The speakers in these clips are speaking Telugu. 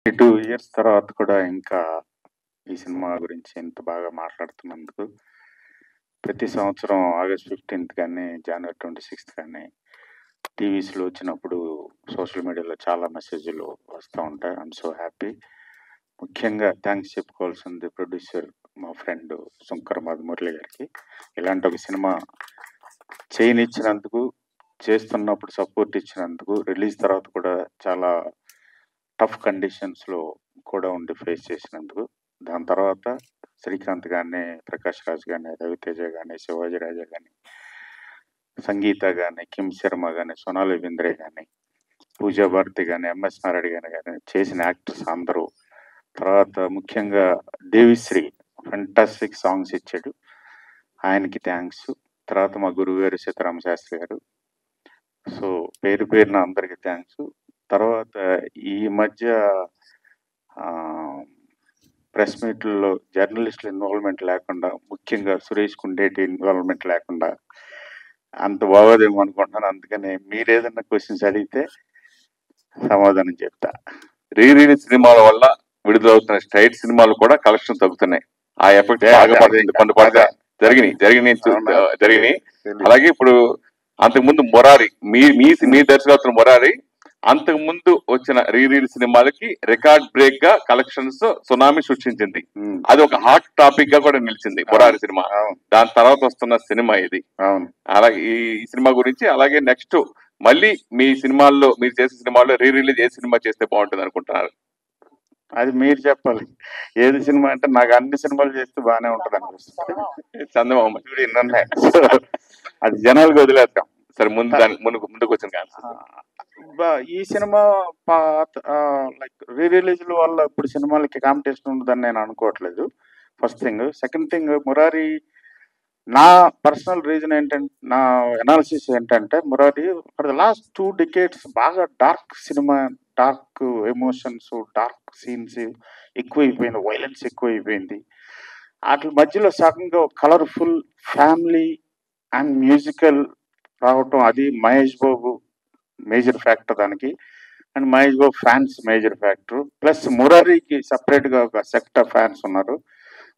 2 years తర్వాత కూడా ఇంకా ఈ సినిమా గురించి ఇంత బాగా మాట్లాడుతున్నందుకు ప్రతి సంవత్సరం August 15th కానీ January 26th కానీ టీవీస్లో వచ్చినప్పుడు సోషల్ మీడియాలో చాలా మెసేజ్లు వస్తూ ఉంటాయి. I'm so happy. ముఖ్యంగా థ్యాంక్స్ చెప్పుకోవాల్సింది ప్రొడ్యూసర్ మా ఫ్రెండ్ శంకర్ మురళి గారికి. ఇలాంటి ఒక సినిమా చేయనిచ్చినందుకు, చేస్తున్నప్పుడు సపోర్ట్ ఇచ్చినందుకు, రిలీజ్ తర్వాత కూడా చాలా టఫ్ కండిషన్స్లో కూడా ఉండి ఫేస్ చేసినందుకు, దాని తర్వాత శ్రీకాంత్ కానీ, ప్రకాష్ రాజ్ కానీ, రవితేజ కానీ, శివాజీ రాజా కానీ, సంగీత కానీ, కిమ్ శర్మ కానీ, సోనాలి బింద్రే కానీ, పూజా భారతి కానీ, ఎంఎస్ నారాయణ కానీ చేసిన యాక్టర్స్ అందరూ, తర్వాత ముఖ్యంగా దేవిశ్రీ ఫెంటాస్టిక్ సాంగ్స్ ఇచ్చాడు, ఆయనకి థ్యాంక్స్. తర్వాత మా గురువు గారు సీతారామ శాస్త్రి గారు. సో పేరు పేరున అందరికి థ్యాంక్స్. తర్వాత ఈ మధ్య ప్రెస్ మీట్లలో జర్నలిస్టుల ఇన్వాల్వ్మెంట్ లేకుండా, ముఖ్యంగా సురేష్ కుండేటి ఇన్వాల్వ్మెంట్ లేకుండా అంత బాగోదేమో అనుకుంటున్నాను. అందుకని మీరు ఏదన్నా క్వశ్చన్స్ అడిగితే సమాధానం చెప్తా. రిలీజ్ సినిమాల వల్ల విడుదలవుతున్న స్ట్రైట్ సినిమాలు కూడా కలెక్షన్ తగ్గుతున్నాయి. ఆ ఎఫెక్ట్ జరిగినాయి. అలాగే ఇప్పుడు అంతకుముందు మొరారి మీ దర్శకత్వం మొరారి అంతకు ముందు వచ్చిన రీలీజ్ సినిమాలకి రికార్డ్ బ్రేక్ గా కలెక్షన్స్ సునామీ సృష్టించింది. అది ఒక హాట్ టాపిక్ గా కూడా నిలిచింది మొరారి సినిమా. దాని తర్వాత వస్తున్న సినిమా ఇది. అలాగే ఈ సినిమా గురించి, అలాగే నెక్స్ట్ మళ్ళీ మీ సినిమాల్లో, మీరు చేసే సినిమాల్లో రిలీజ్ ఏ సినిమా చేస్తే బాగుంటుంది అనుకుంటున్నారు? అది మీరు చెప్పాలి. ఏది సినిమా అంటే నాకు అన్ని సినిమాలు చేస్తే బాగానే ఉంటది అనిపిస్తుంది. చందమామ అది జనాలకు వదిలేద్దాం. సరే, ముందుకు వచ్చిన ఈ సినిమా లైక్ రిలీజ్ల వల్ల ఇప్పుడు సినిమాలకి కాంపిటీషన్ ఉండదని నేను అనుకోవట్లేదు. First thing. Second thing, Murari నా పర్సనల్ రీజన్ ఏంటంటే, నా ఎనాలిసిస్ ఏంటంటే, Murari for the last 2 decades బాగా dark cinema, dark emotions, dark scenes ఎక్కువైపోయింది, వైలెన్స్ ఎక్కువైపోయింది. వాటి మధ్యలో సడన్గా కలర్ఫుల్ ఫ్యామిలీ అండ్ మ్యూజికల్ రావటం, అది మహేష్ బాబు మేజర్ ఫ్యాక్టర్ దానికి, and Mahesh Babu fans major factor. Plus మురారికి సపరేట్గా ఒక సెక్ట్ ఆఫ్ ఫ్యాన్స్ ఉన్నారు.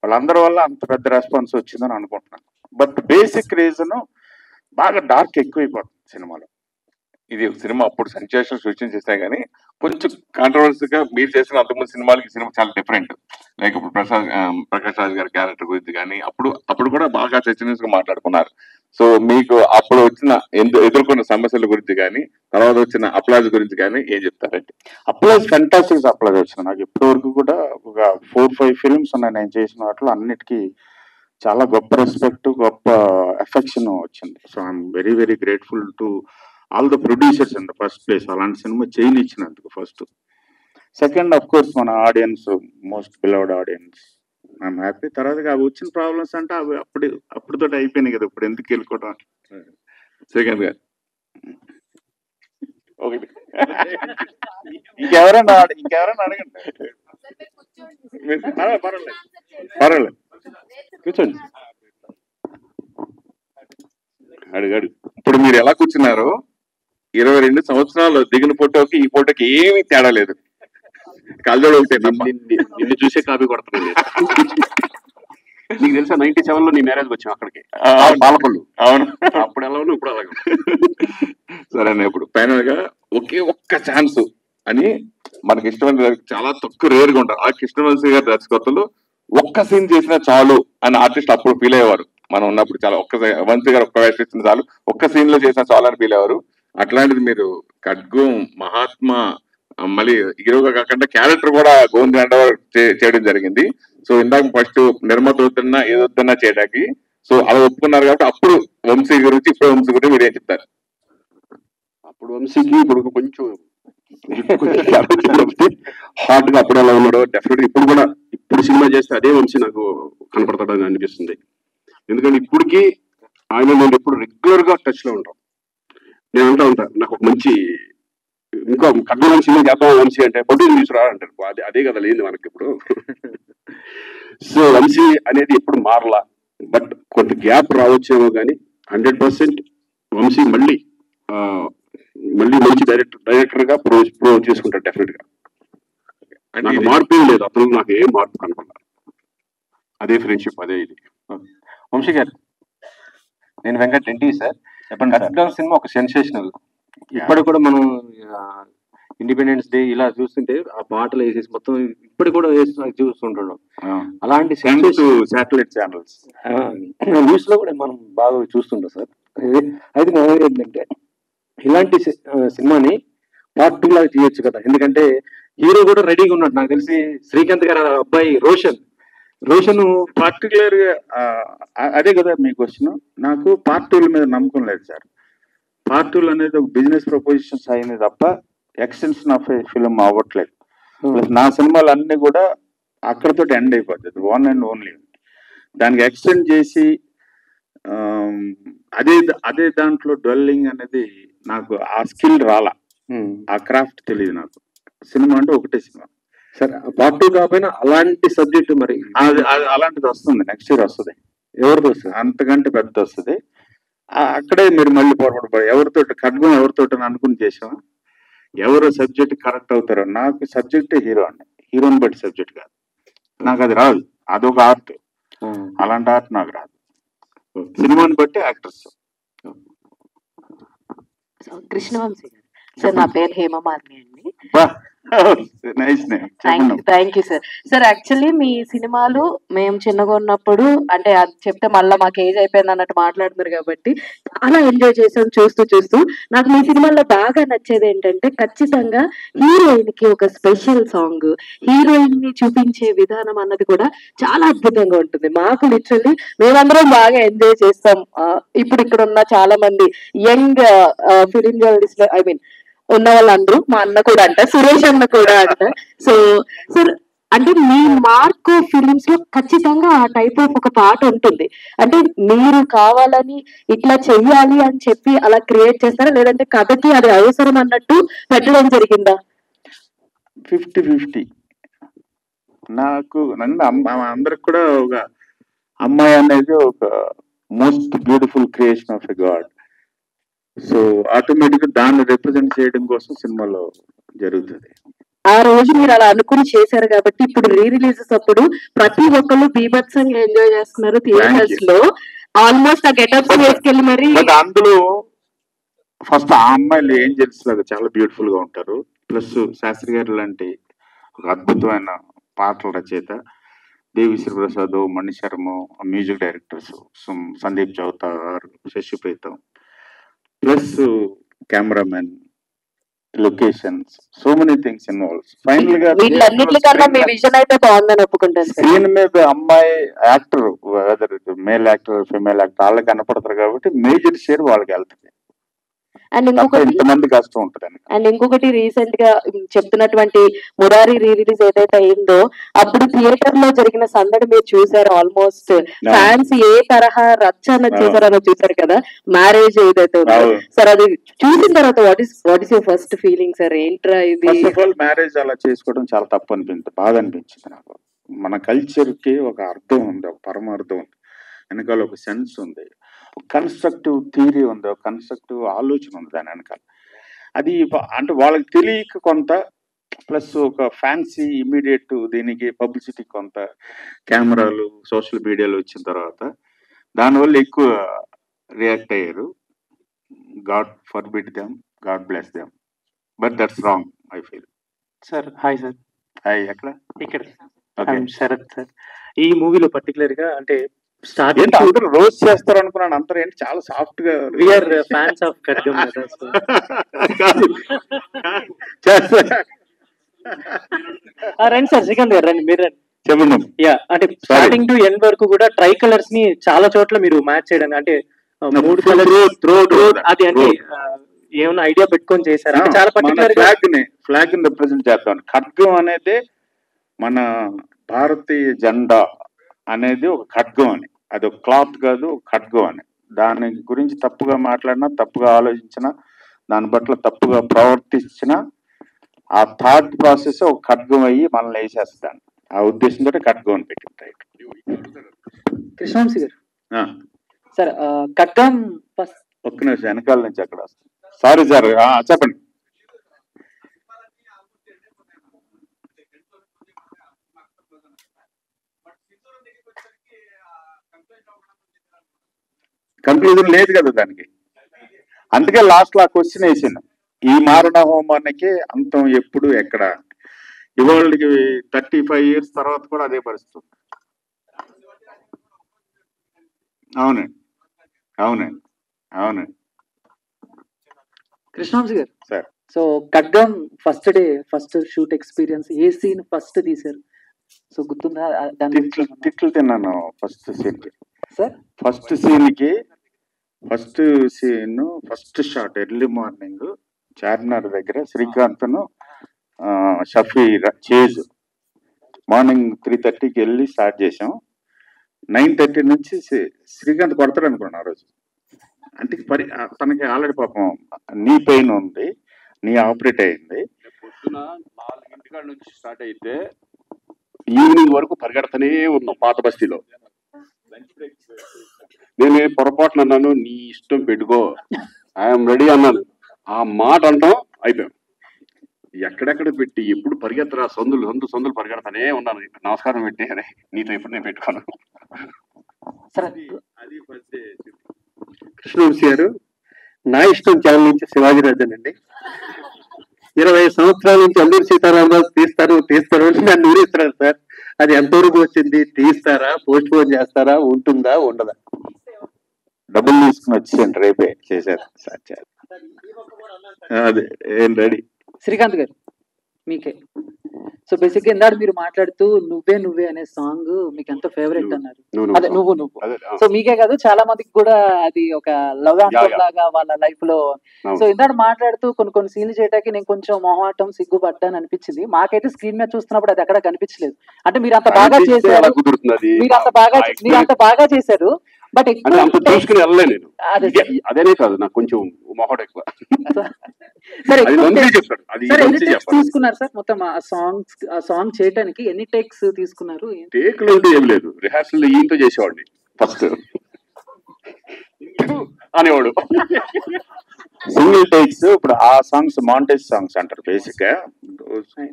వాళ్ళందరి వల్ల అంత పెద్ద రెస్పాన్స్ వచ్చిందని అనుకుంటున్నాను. బట్ బేసిక్ రీజన్ బాగా డార్క్ ఎక్కువైపోతుంది సినిమాలో. ఇది సినిమా అప్పుడు సెన్సేషన్ సృష్టించేసినా కానీ కొంచెం కాంట్రవర్సీగా మీరు చేసిన అంతకుముందు సినిమాలకి సినిమా చాలా డిఫరెంట్. లైక్ ఇప్పుడు ప్రకాష్ రాజ్ గారి క్యారెక్టర్ గురించి కానీ అప్పుడు కూడా బాగా చర్చనీయంగా మాట్లాడుకున్నారు. సో మీకు అప్పుడు వచ్చిన ఎదుర్కొన్న సమస్యల గురించి కానీ, తర్వాత వచ్చిన అప్లాజ్ గురించి కానీ ఏం చెప్తారంటే? అప్లాజ్ ఫెంటాస్టిక్ అప్లాజ్ వచ్చింది. నాకు ఇప్పటి వరకు కూడా ఒక 4-5 ఫిల్మ్స్ ఉన్నాయి నేను చేసిన వాటిలో, అన్నిటికీ చాలా గొప్ప రెస్పెక్ట్, గొప్ప ఎఫెక్షన్ వచ్చింది. So I'm very very grateful to all the producers in the first place, అలాంటి సినిమా చేయనిచ్చినందుకు ఫస్ట్. సెకండ్, అఫ్ కోర్స్ మన audience, most beloved audience, I'm happy. తర్వాత అవి వచ్చిన ప్రాబ్లమ్స్ అంటే అవి అప్పుడుతో అయిపోయినాయి కదా, ఇప్పుడు ఎందుకు వెళ్ళుకోవడం. శ్రీకాంత్ గారు ఇంకెవరైనా అడగండి. పర్వాలేదు కూర్చోండి. అడుగు. ఇప్పుడు మీరు ఎలా కూర్చున్నారో 22 సంవత్సరాలు దిగిన ఫోటోకి ఈ ఫోటోకి ఏమీ తేడా లేదు. కళ్ళజోడు ఒకటే. నిన్ను చూసే కాపీ కొడుతున్నాను. నీకు తెలుసా 97లో నీ మ్యారేజ్కి వచ్చాం అక్కడికి, పాలకొల్లు. అవును, అప్పుడు ఎలా ఉన్నా ఇప్పుడు అలాగే. సరేనా, ఇప్పుడు ఫైనల్ గా ఒక్క ఛాన్స్ అని మనకి ఇష్టమైన చాలా తక్కువ రేరుగా ఉంటారు. ఆ కృష్ణవంశీ గారి దర్శకత్వంలో ఒక్క సీన్ చేసినా చాలు అని ఆర్టిస్ట్ అప్పుడు ఫీల్ అయ్యేవారు. మనం ఉన్నప్పుడు చాలా వంశీ గారు ఒక్క వేషం ఇచ్చిన చాలు, ఒక్క సీన్ లో చేసినా చాలు అని ఫీల్ అయ్యేవారు. అట్లాంటిది మీరు ఖడ్గం, మహాత్మా, మళ్ళీ హీరోగా కాకుండా క్యారెక్టర్ కూడా గోవింద్ గండవర్ చేయడం జరిగింది. సో ఇందాక ఫస్ట్ నిర్మాత వద్దన్నా ఏదొద్దన్నా చేయడానికి, సో అలా ఒప్పుకున్నారు కాబట్టి అప్పుడు వంశీ గురించి, ఇప్పుడు వంశీ గురించి మీరు ఏం చెప్తారు? అప్పుడు వంశీకి ఇప్పుడు కొంచెం హార్ట్ గా అప్పుడు ఎలా ఉన్నాడో డెఫినెట్ ఇప్పుడు కూడా, ఇప్పుడు సినిమా చేస్తే అదే వంశీ నాకు కనపడతాడని అనిపిస్తుంది. ఎందుకంటే ఇప్పటికీ ఆయన నేను ఎప్పుడు రెగ్యులర్ గా టచ్ లో ఉంటాం. నేను అంటా ఉంటా, నాకు ఒక మంచి ఇంకో కడ్గం సినిమా చేద్దాం వంశీ అంటే పొద్దున్న తీసుకురా అంటారు. అదే కదా లేదు మనకి ఇప్పుడు. సో వంశీ అనేది ఎప్పుడు మారలా, బట్ కొంత గ్యాప్ రావచ్చేమో కానీ 100% వంశీ మళ్ళీ మంచి డైరెక్టర్ గా ప్రూవ్ చేసుకుంటారు డెఫినెట్ గా. అంటే నాకు ఇది- మార్పు ఏం లేదు, అతను నాకు ఏం మార్పు కనపడాలి. అదే ఫ్రెండ్షిప్, అదే ఇది. వంశీ గారు, నేను వెంకట్ రెడ్డి సార్. చెప్పండి సార్. కత్తిడాన్ సినిమా ఒక సెన్సేషనల్. ఇప్పటికి కూడా మనం ఇండిపెండెన్స్ డే ఇలా చూస్తుంటే ఆ పాటలు వేసేసి మొత్తం ఇప్పటికి కూడా చూస్తుంటాం. అలాంటి శాటిలైట్ ఛానల్స్ న్యూస్ లో కూడా మనం బాగా చూస్తుంటాం సార్. అయితే నేను ఏంటంటే ఇలాంటి సినిమాని పార్ట్ 2 లాగా తీయొచ్చు కదా, ఎందుకంటే హీరో కూడా రెడీగా ఉన్నాడు. నాకు తెలిసి శ్రీకాంత్ గారు అబ్బాయి రోషన్ పర్టికులర్ గా అదే కదా మీ క్వశ్చన్. నాకు పార్ట్ 2 మీద నమ్మకం లేదు సార్. పార్ట్ 2 అనేది ఒక బిజినెస్ ప్రపోజిషన్స్ అయింది తప్ప ఎక్స్టెన్షన్ ఆఫ్ ఫిల్మ్ అవ్వట్లేదు. ప్లస్ నా సినిమాలు అన్ని కూడా అక్కడతో ఎండ్ అయిపోతుంది, వన్ అండ్ ఓన్లీ. దానికి ఎక్స్టెండ్ చేసి అదే అదే దాంట్లో డ్వెల్లింగ్ అనేది నాకు ఆ స్కిల్ రాలా, ఆ క్రాఫ్ట్ తెలియదు నాకు. సినిమా అంటే ఒకటే సినిమా సార్. పార్ట్ 2 కాకపోయినా అలాంటి సబ్జెక్ట్ మరి అలాంటిది వస్తుంది, నెక్స్ట్ ఇయర్ వస్తుంది. ఎవరితో సార్? అంతకంటే పెద్ద వస్తుంది. అక్కడే మీరు మళ్ళీ పొరపడిపోయి ఎవరితో ఖడ్గం ఎవరితో అనుకుని చేసామా, ఎవరు సబ్జెక్ట్ కరెక్ట్ అవుతారో. నాకు సబ్జెక్టే హీరో అండి, హీరోని బట్టి సబ్జెక్ట్ కాదు. నాకు అది రాదు, అదొక ఆర్ట్. అలాంటి ఆర్ట్ నాకు రాదు, సినిమాని బట్టి యాక్టర్స్. కృష్ణవంశీ గారు సార్, నా పేరు హేమమాలిని అండి. Nice name. Thank you sir. Sir actually మీ సినిమాలు మేము చిన్నగా ఉన్నప్పుడు, అంటే అది చెప్తే మళ్ళీ మాకు ఏజ్ అయిపోయింది అన్నట్టు మాట్లాడుతున్నారు కాబట్టి చాలా ఎంజాయ్ చేసాం చూస్తూ. నాకు మీ సినిమాలో బాగా నచ్చేది ఏంటంటే ఖచ్చితంగా హీరోయిన్ కి ఒక స్పెషల్ సాంగ్, హీరోయిన్ ని చూపించే విధానం అన్నది కూడా చాలా అద్భుతంగా ఉంటుంది. మాకు లిటరల్లీ మేమందరం బాగా ఎంజాయ్ చేస్తాం. ఇప్పుడు ఇక్కడ ఉన్న చాలా మంది young film journalist, I mean ఉన్న వాళ్ళందరూ, మా అన్న కూడా అంట, సురేష్ అన్న కూడా అంట. సో సార్, అంటే మీ మార్కో ఫిలిమ్స్ లో ఖచ్చితంగా ఆ టైప్ ఆఫ్ ఒక పాట ఉంటుంది. అంటే మీరు కావాలని ఇట్లా చెయ్యాలి అని చెప్పి అలా క్రియేట్ చేస్తారా, లేదంటే కథకి అది అవసరం అన్నట్టు పెట్టడం జరిగిందా? 50-50. నాకు అందరికి కూడా ఒక అమ్మాయి అనేది ఒక most beautiful creation of a God. So automatic గా దాన్ని రిప్రజెంట్ చేయడం కోసం సినిమాలో జరుగుతుంది. ఆ రోజు మీరు అలా అనుకుని చేశారు కాబట్టి ఇప్పుడు రీ రిలీజెస్ అప్పుడు ప్రతి ఒక్కరు బీభత్సంగా ఎంజాయ్ చేస్తున్నారు థియేటర్స్ లో. ఆల్మోస్ట్ ఆ గెటప్స్ వేసుకెళ్ళి మరి. బట్ అందులో ఫస్ట్ ఆ అమ్మాయిలు ఏంజల్స్ లాగా చాలా బ్యూటిఫుల్ గా ఉంటారు. ప్లస్ శాస్త్రి గారు లాంటి ఒక అద్భుతమైన పాటల రచయిత, Devi Sri Prasad, Mani Sharma, music directors Sandeep Chowta, Shashi Preetham, plus cameraman, locations, so many things involves. Final గా వీళ్ళన్నిటికన్నా మీ విజన్ అయితే బాగుందని ఒప్పుకుంటాను. స్క్రీన్ మీద అమ్మాయి actor, weather male actor female actor, వాళ్ళకి కనపడతారు కాబట్టి మేజర్ షేర్ వాళ్ళకి వెళ్తుంది. అండ్ ఇంతమంది కష్టం ఉంటుంది. అండ్ ఇంకొకటి రీసెంట్ గా చెప్తున్నటువంటి మురారి రీ రిలీజ్ ఏదైతే అయిందో అప్పుడు థియేటర్ లో జరిగిన సందడి మీరు చూసారు. ఆల్మోస్ట్ ఫ్యాన్స్ ఏ తరహా రచ్చ అన్నది చూసారో చూసారు కదా, మ్యారేజ్ ఏదైతే ఉందో సార్. అది చూసిన తర్వాత what is your first feeling sir? ఏంట్రా ఇది? ఫస్ట్ ఆఫ్ ఆల్ మ్యారేజ్ అలా చేసుకోవడం చాలా తప్పు అనిపించింది, బాగా అనిపించింది నాకు. మన కల్చర్ కి ఒక అర్థం ఉంది, ఒక పరమార్థం ఉంది, వెనకాల ఒక సెన్స్ ఉంది, ఒక కన్స్ట్రక్టివ్ థియరీ ఉంది, ఒక కన్స్ట్రక్టివ్ ఆలోచన ఉంది దాని వెనకాల. అది అంటే వాళ్ళకి తెలియక కొంత, ప్లస్ ఒక ఫ్యాన్సీ ఇమీడియట్ దీనికి పబ్లిసిటీ కొంత, కెమెరాలు సోషల్ మీడియాలో వచ్చిన తర్వాత దానివల్ల ఎక్కువ రియాక్ట్ అయ్యారు. God forbid them, God bless them, but that's wrong I feel. Sir hi sir. Hi, ఎక్కడ? ఇక్కడ శరత్ సార్. ఈ మూవీలో పర్టికులర్ గా అంటే ఏంటి అందరూ రోజు చేస్తారు అనుకున్నాను, అందరూ ఏంటి చాలా సాఫ్ట్ గా. వీఆర్ ఫ్యాన్స్ ఆఫ్ ఖడ్గం కదా. రండి సార్, శ్రీకాంత్ గారు రండి, మీరు రండి. చెప్పండి. యా, అంటే స్టార్టింగ్ టు ఎండ్ వరకు కూడా ట్రై కలర్స్ ని చాలా చోట్ల మీరు మ్యాచ్ చేయడానికి, అంటే 3 కలర్స్ అది అంటే ఏమైనా ఐడియా పెట్టుకొని చేశారా? చాలా పర్టికులర్ ఫ్లాగ్ ని రిప్రజెంట్ చేస్తాం. ఖడ్గం అనేది మన భారతీయ జెండా అనేది ఒక ఖడ్గం అని, అది ఒక క్లాత్ కాదు, ఒక ఖడ్గం అని. దాని గురించి తప్పుగా మాట్లాడినా, తప్పుగా ఆలోచించినా, దాని పట్ల తప్పుగా ప్రవర్తించిన ఆ థాట్ ప్రాసెస్ ఒక ఖడ్గం అయ్యి మనల్ని వేసేస్తాను. ఆ ఉద్దేశంతో ఖడ్గం అని పెట్టింది. కృష్ణవంశీ గారు సార్, ఖడ్గం ఒక్క నిమిషం, వెనకాల నుంచి అక్కడ వస్తుంది. సారీ సార్, చెప్పండి. కంక్లూజన్ లేదు కదా దానికి. అందుకే లాస్ట్ లో ఆ క్వశ్చన్ వేసాను, ఈ మారణ హోమానికి అంతం ఎప్పుడు ఎక్కడ? ఇవాళకి 35 years తర్వాత కూడా అదే పరిస్థితి. అవునండి, అవునండి, అవునండి. కృష్ణవంశీ గారు, sir so Khadgam first shoot experience, ఏ సీన్ ఫస్ట్ తీశారు? సో గుర్తుందా దాని తిట్లు తిట్లు తిన్నాను ఫస్ట్ సీన్కి. Sir first scene first shot early morning Charminar దగ్గర శ్రీకాంత్ను షఫీ చేజ్ మార్నింగ్ 3:30కి వెళ్ళి స్టార్ట్ చేసాం. 9:30 నుంచి శ్రీకాంత్ కొడతాడు అనుకున్నాను ఆ రోజు. అంటే తనకి ఆల్రెడీ పాపం నీ పెయిన్ ఉంది, నీ ఆపరేట్ అయింది. పొద్దున 4 నుంచి స్టార్ట్ అయితే ఈవినింగ్ వరకు పరిగెడతానే ఉన్నాం పాత బస్తీలో. నేను పొరపాటున అన్నాను, నీ ఇష్టం పెట్టుకో, ఐఎమ్ రెడీ అన్నాను. ఆ మాట అంటాం అయిపోయాం. ఎక్కడెక్కడ పెట్టి ఎప్పుడు పరిగెత్తరా, సందులు పరిగెడతానే ఉన్నాను. నమస్కారం పెట్టి, అరే నీతో ఎప్పుడు నేను పెట్టుకోను. సార్ అది ఫస్ట్ డే. కృష్ణవంశీ గారు, నా ఇష్టం ఛానల్ నుంచి శివాజీరాజన్ అండి. 20 సంవత్సరాల నుంచి అల్లూరి సీతారామరాజు తీస్తారు అని నన్ను ఊరిస్తున్నారు సార్. అది ఎంతవరకు వచ్చింది? తీస్తారా, పోస్ట్ పోన్ చేస్తారా, ఉంటుందా, ఉండదా? డబ్బులు తీసుకుని వచ్చేయండి, రేపే చేశారు సార్. అదే ఏం రెడీ. శ్రీకాంత్ గారు మీకే. సో బేసిక్ గా ఇందాక మీరు మాట్లాడుతూ నువ్వే అనే సాంగ్ మీకు ఎంతో ఫేవరెట్ అన్నారు. అదే నువ్వు సో మీకే కాదు చాలా మందికి కూడా అది ఒక లవ్ యాంథమ్ లాగా వాళ్ళ లైఫ్ లో. సో ఇందాక మాట్లాడుతూ కొన్ని సీన్లు చేయడానికి నేను కొంచెం మొహమాటం సిగ్గుపడ్డాను అనిపించింది. మాకైతే స్క్రీన్ మీద చూస్తున్నప్పుడు అది ఎక్కడ కనిపించలేదు. అంటే మీరు అంత బాగా చేశారు, మీరు అంత బాగా చేశారు. బట్ చూసుకుని వెళ్ళలే నేను. అదేనే కాదు, నాకు కొంచెం మొహం ఎక్కువ. తీసుకున్నారు సార్ మొత్తం ఆ సాంగ్ చేయడానికి ఎన్ని టేక్స్ తీసుకున్నారు? టేక్లు అంటే ఏం లేదు, రిహార్సల్ ఈయంతో చేసేవాడిని ఫస్ట్ అనేవాడు. Single takes. ఇప్పుడు ఆ సాంగ్స్ మాంటేజ్ సాంగ్స్ అంటారు బేసిక్ గా,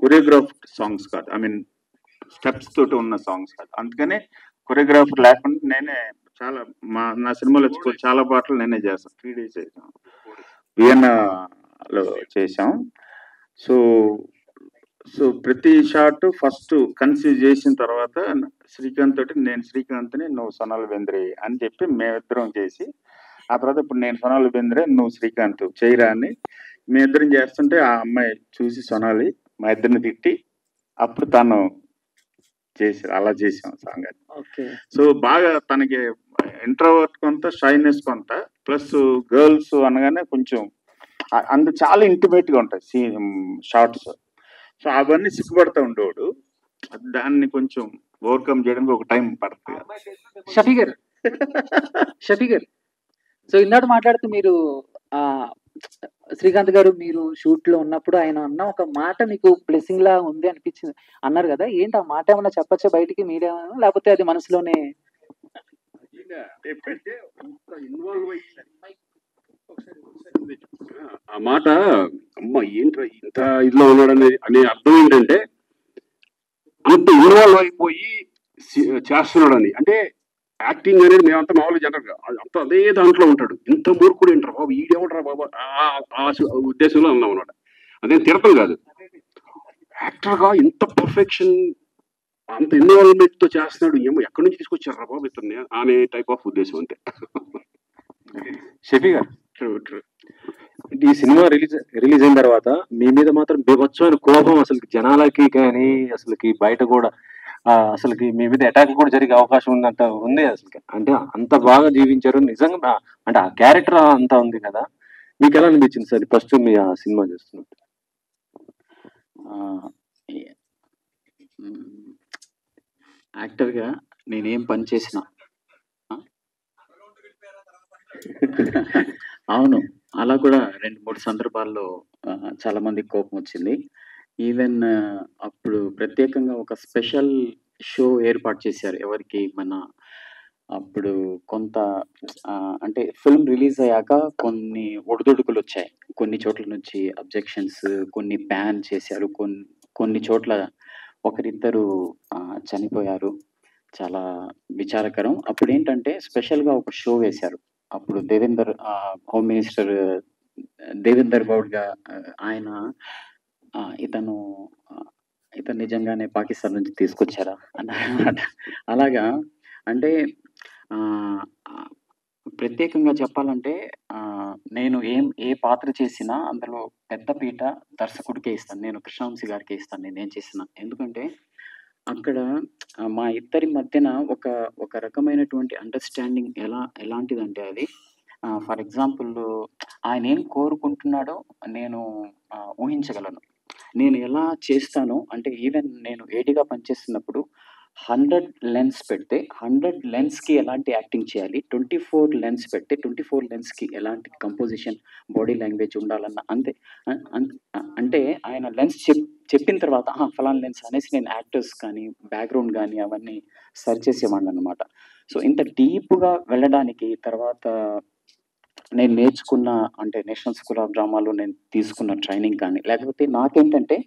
కొరియోగ్రాఫ్డ్ సాంగ్స్ కాదు, ఐ మీన్ స్టెప్స్ తోటి ఉన్న సాంగ్స్ కాదు. అందుకనే కొరియోగ్రాఫర్ లేకుండా నేనే చాలా నా సినిమాలో చాలా పాటలు నేనే చేస్తాను. 3 days చేసాం, వియన్నాలో చేసాం. సో ప్రతి షాట్ ఫస్ట్ కన్సీవ్ చేసిన తర్వాత శ్రీకాంత్ తోటి, నేను శ్రీకాంత్ని, నువ్వు సోనాల్ బెంద్రే అని చెప్పి మేమిద్దరం చేసి, ఆ తర్వాత ఇప్పుడు నేను సోనాల్ బెంద్రే, నువ్వు శ్రీకాంత్ చేయరా అని మేమిద్దరం చేస్తుంటే ఆ అమ్మాయి చూసి సోనాలి మా ఇద్దరిని తిట్టి అప్పుడు తను చేసి అలా చేసాం సాంగ్ అది. సో బాగా తనకి ఇంట్రోవర్ట్ కొంత, షైనెస్ కొంత, ప్లస్ గర్ల్స్ అనగానే కొంచెం చాలా ఇంటిమేట్ గా ఉంటాయి షార్ట్స్. సో అవన్నీ సిగ్గుపడతా ఉండేవాడు. దాన్ని కొంచెం ఓవర్కమ్ చేయడానికి ఒక టైం పడుతుంది. షఫీ గారు, సో ఇందాక మాట్లాడుతూ మీరు శ్రీకాంత్ గారు మీరు షూట్ లో ఉన్నప్పుడు ఆయన అన్న ఒక మాట మీకు బ్లెస్సింగ్ లా ఉంది అనిపించింది అన్నారు కదా, ఏంటి ఆ మాట? ఏమన్నా చెప్పచ్చా బయటికి మీడియా, లేకపోతే అది మనసులోనే? ఆ మాట అమ్మ ఏంట్రా ఇంత ఇదిలో ఉన్నాడని అనే అర్థం ఏంటంటే, అంత ఇన్వాల్వ్ అయిపోయి చేస్తున్నాడని. అంటే యాక్టింగ్ అనేది మేమంతా మామూలుగా జనరల్గా అంత అదే దాంట్లో ఉంటాడు. ఇంత మూర్ఖుడు ఏంటారు బాబు, ఈడేమంటారా బాబా, ఆ ఉద్దేశంలో ఉన్నాం అనమాట. అదేం తిడతం కాదు, యాక్టర్గా ఇంత పర్ఫెక్షన్, అంత ఇన్వాల్వ్మెంట్ తో చేస్తున్నాడు, ఏమో ఎక్కడి నుంచి తీసుకొచ్చారా బాబు ఇతన్ని అనే టైప్ ఆఫ్ ఉద్దేశం అంతే. షఫీ గారు, ఈ సినిమా రిలీజ్ అయిన తర్వాత మీ మీద మాత్రం బీభత్సమైన కోపం అసలు జనాలకి కానీ అసలుకి బయట కూడా అసలుకి మీ మీద అటాక్ కూడా జరిగే అవకాశం ఉందంట ఉంది అసలు. అంటే అంత బాగా జీవించారు నిజంగా, అంటే ఆ క్యారెక్టర్ అంతా ఉంది కదా, మీకు ఎలా అనిపించింది సార్ ఫస్ట్ మీ ఆ సినిమా చేస్తున్నట్టు? యాక్టర్గా నేనేం పని చేసినా అవును, అలా కూడా 2-3 సందర్భాల్లో చాలా మందికి కోపం వచ్చింది. ఈవెన్ అప్పుడు ప్రత్యేకంగా ఒక స్పెషల్ షో ఏర్పాటు చేశారు ఎవరికి, మన అప్పుడు కొంత అంటే ఫిల్మ్ రిలీజ్ అయ్యాక కొన్ని ఒడిదుడుకులు వచ్చాయి, కొన్ని చోట్ల నుంచి అబ్జెక్షన్స్, కొన్ని బ్యాన్ చేశారు, కొన్ని చోట్ల ఒకరిద్దరు చనిపోయారు. చాలా విచారకరం. అప్పుడు ఏంటంటే స్పెషల్గా ఒక షో వేశారు అప్పుడు దేవేందర్ హోమ్ మినిస్టర్ దేవేందర్ గౌడ్గా ఆయన ఇతను నిజంగానే పాకిస్తాన్ నుంచి తీసుకొచ్చారా అన్నమాట. అలాగా అంటే ప్రత్యేకంగా చెప్పాలంటే నేను ఏ పాత్ర చేసినా అందులో పెద్ద పీట దర్శకుడికే ఇస్తాను. నేను కృష్ణవంశీ గారికే ఇస్తాను నేనేం చేసినా. ఎందుకంటే అక్కడ మా ఇద్దరి మధ్యన ఒక రకమైనటువంటి అండర్స్టాండింగ్ ఎలాంటిదంటే అది ఫర్ ఎగ్జాంపుల్ ఆయన ఏం కోరుకుంటున్నాడో నేను ఊహించగలను. నేను ఎలా చేస్తానో అంటే ఈవెన్ నేను ఏడిగా పనిచేస్తున్నప్పుడు 100 లెన్స్ పెడితే 100 లెన్స్కి ఎలాంటి యాక్టింగ్ చేయాలి, 24 లెన్స్ పెడితే 24 లెన్స్కి ఎలాంటి కంపోజిషన్ బాడీ లాంగ్వేజ్ ఉండాలన్న అంతే. అంటే ఆయన లెన్స్ చెప్పిన తర్వాత ఫలానా లెన్స్ అనేసి నేను యాక్టర్స్ కానీ బ్యాక్గ్రౌండ్ కానీ అవన్నీ సర్చ్ చేసేవాడిని అనమాట. సో ఇంత డీప్గా వెళ్ళడానికి తర్వాత నేను నేర్చుకున్న అంటే నేషనల్ స్కూల్ ఆఫ్ డ్రామాలో నేను తీసుకున్న ట్రైనింగ్ కానీ లేకపోతే నాకేంటంటే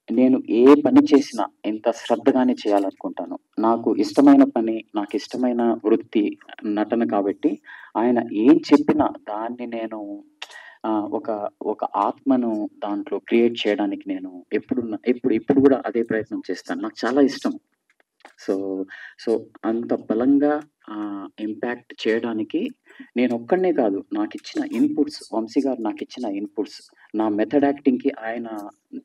నేను ఏ పని చేసినా ఎంత శ్రద్ధగానే చేయాలనుకుంటాను. నాకు ఇష్టమైన పని, నాకు ఇష్టమైన వృత్తి నటన కాబట్టి ఆయన ఏం చెప్పినా దాన్ని నేను ఒక ఆత్మను దాంట్లో క్రియేట్ చేయడానికి నేను ఇప్పుడు కూడా అదే ప్రయత్నం చేస్తాను. నాకు చాలా ఇష్టం. సో అంత బలంగా ఇంపాక్ట్ చేయడానికి నేను ఒక్కడనే కాదు, నాకు ఇచ్చిన ఇన్పుట్స్, వంశీ గారు నాకు ఇచ్చిన ఇన్పుట్స్, నా మెథడ్ యాక్టింగ్కి ఆయన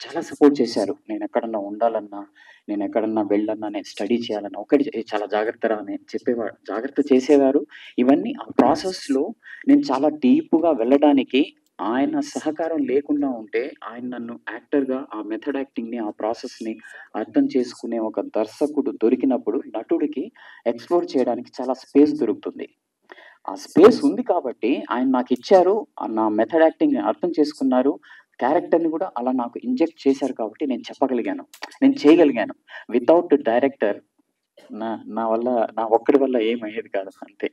చాలా సపోర్ట్ చేశారు. నేను ఎక్కడన్నా ఉండాలన్నా, నేను ఎక్కడన్నా వెళ్ళన్నా, నేను స్టడీ చేయాలన్నా ఒకటి చాలా జాగ్రత్తగా అని చెప్పేవాడు, జాగ్రత్త చేసేవారు. ఇవన్నీ ఆ ప్రాసెస్లో నేను చాలా డీప్గా వెళ్ళడానికి ఆయన సహకారం లేకుండా ఉంటే ఆయన నన్ను యాక్టర్గా ఆ మెథడ్ యాక్టింగ్ని ఆ ప్రాసెస్ని అర్థం చేసుకునే ఒక దర్శకుడు దొరికినప్పుడు నటుడికి ఎక్స్ప్లోర్ చేయడానికి చాలా స్పేస్ దొరుకుతుంది. ఆ స్పేస్ ఉంది కాబట్టి ఆయన నాకు ఇచ్చారు, నా మెథడ్ యాక్టింగ్ అర్థం చేసుకున్నారు, క్యారెక్టర్ని కూడా అలా నాకు ఇంజెక్ట్ చేశారు కాబట్టి నేను చెప్పగలిగాను, నేను చేయగలిగాను. వితౌట్ డైరెక్టర్ నా వల్ల, నా ఒక్కడి వల్ల ఏమయ్యేది కాదు. అంతే.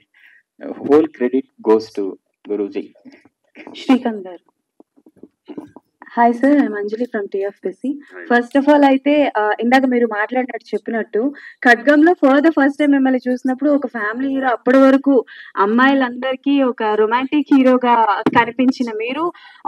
Whole credit goes to Guruji. Srikanth గారు. Hi sir, I'm Anjali from TFPC. First of all అయితే ఇందాక మీరు మాట్లాడినట్టు చెప్పినట్టు ఖడ్గంలో ఫర్ ద ఫస్ట్ టైం మిమ్మల్ని చూసినప్పుడు ఒక ఫ్యామిలీ హీరో, అప్పటి వరకు అమ్మాయిలందరికీ ఒక రొమాంటిక్ హీరోగా కనిపించిన మీరు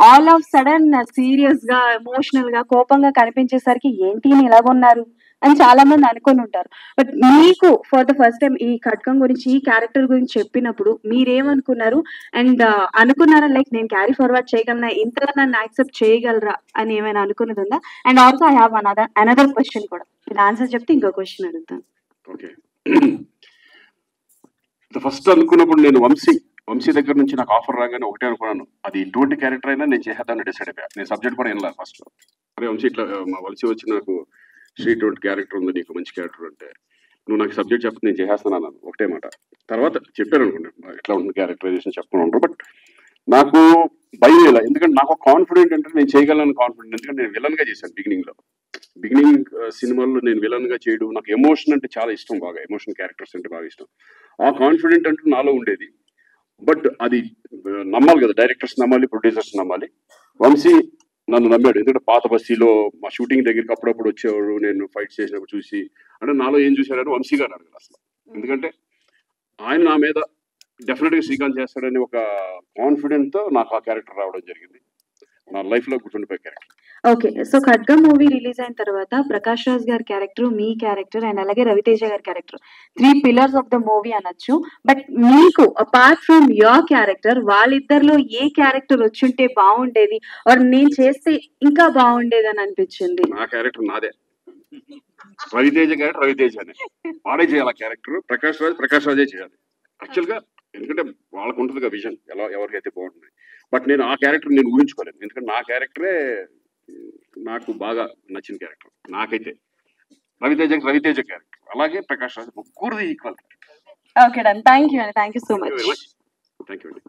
ఆల్ ఆఫ్ సడన్ సీరియస్ గా, ఎమోషనల్ గా, కోపంగా కనిపించేసరికి ఏంటి ఇలాగున్నారు అని చాలా మంది అనుకుని ఉంటారు. బట్ మీకు ఫర్ ద ఫస్ట్ టైం ఈ ఖడ్గం గురించి, ఈ క్యారెక్టర్ గురించి చెప్పినప్పుడు మీరేమనుకున్నారు? అండ్ అనుకున్నారా లైక్ నేను క్యారీ ఫార్వర్డ్ చేయగలనా, ఇంతగా నన్ను యాక్సెప్ట్ చేయగలరా అని ఏమైనా అనుకున్నది ఉందా? And also I have another question కూడా. మీరు ఆన్సర్ చెప్తే ఇంకో క్వశ్చన్ అడుగుతాను. ఓకే. ఫస్ట్ అనుకున్నప్పుడు నేను వంశీ దగ్గర నుంచి నాకు ఆఫర్ రాగానే ఒకటే అనుకున్నాను, అది ఎటువంటి క్యారెక్టర్ అయినా నేను చేసేద్దాన్ని డిసైడ్ అయిపోయా. నేను సబ్జెక్ట్ కూడా వినలేదు ఫస్ట్. అరే వంశీ, ఇట్లా మా వంశీ వచ్చి నాకు ఇటువంటి క్యారెక్టర్ ఉంది, నీకు మంచి క్యారెక్టర్ అంటే నువ్వు నాకు సబ్జెక్ట్ చెప్తే నేను చేసేస్తాను అన్నాను ఒకటే మాట. తర్వాత చెప్పాను అనుకోండి ఎట్లా ఉంటుంది క్యారెక్టరైజేషన్ చెప్పుకుని ఉంటారు. బట్ నాకు భయం ఇలా, ఎందుకంటే నాకు కాన్ఫిడెంట్ అంటే నేను చేయగలను కాన్ఫిడెంట్. ఎందుకంటే నేను విలన్ గా చేశాను బిగినింగ్ సినిమాల్లో. నేను విలన్ గా చేయడం, నాకు ఎమోషన్ అంటే చాలా ఇష్టం, బాగా ఎమోషన్ క్యారెక్టర్స్ అంటే బాగా ఇష్టం. ఆ కాన్ఫిడెంట్ అంటే నాలో ఉండేది. బట్ అది నమ్మాలి కదా, డైరెక్టర్స్ నమ్మాలి, ప్రొడ్యూసర్స్ నమ్మాలి. వంశీ నన్ను నమ్మాడు. ఎందుకంటే పాత బస్తీలో మా షూటింగ్ దగ్గరికి అప్పుడప్పుడు వచ్చేవాడు, నేను ఫైట్ చేసినప్పుడు చూసి, అంటే నాలో ఏం చూశాడని వంశీ గారు అడగదు అసలు. ఎందుకంటే ఆయన నా మీద డెఫినెట్ గా శ్రీకాంత్ చేస్తాడని ఒక కాన్ఫిడెంట్ తో నాకు ఆ క్యారెక్టర్ రావడం జరిగింది. నా లైఫ్ లో గుర్తుండిపోయే క్యారెక్టర్. ఓకే. సో ఖడ్గం మూవీ రిలీజ్ అయిన తర్వాత ప్రకాష్ రాజ్ గారి క్యారెక్టర్, మీ క్యారెక్టర్ అండ్ అలాగే రవితేజ గారి character 3 pillars of the movie అనొచ్చు. బట్ మీకు అపార్ట్ ఫ్రమ్ యువర్ క్యారెక్టర్ వాళ్ళిద్దరిలో ఏ క్యారెక్టర్ వచ్చుంటే బాగుండేది, ఆర్ నేను చేస్తే ఇంకా బాగుండేది అని అనిపించింది? నా క్యారెక్టర్ నాదే. రవితేజ క్యారెక్టర్ రవితేజనే, వాడే చేయాలి ఆ క్యారెక్టర్. ప్రకాష్ రాజే చేయాలి యాక్చువల్ గా. ఎందుకంటే వాళ్ళకు ఉంటుంది కదా విజన్, ఎవరికైతే బాగుంటుంది. బట్ నేను ఆ క్యారెక్టర్ నేను ఊహించుకోలేదు. ఎందుకంటే నా క్యారెక్టరే నాకు బాగా నచ్చిన క్యారెక్టర్. నాకైతే రవితేజ క్యారెక్టర్, అలాగే ప్రకాష్ రాజ్, ముగ్గురు equal. Okay done. Thank you so much. Thank you అండి.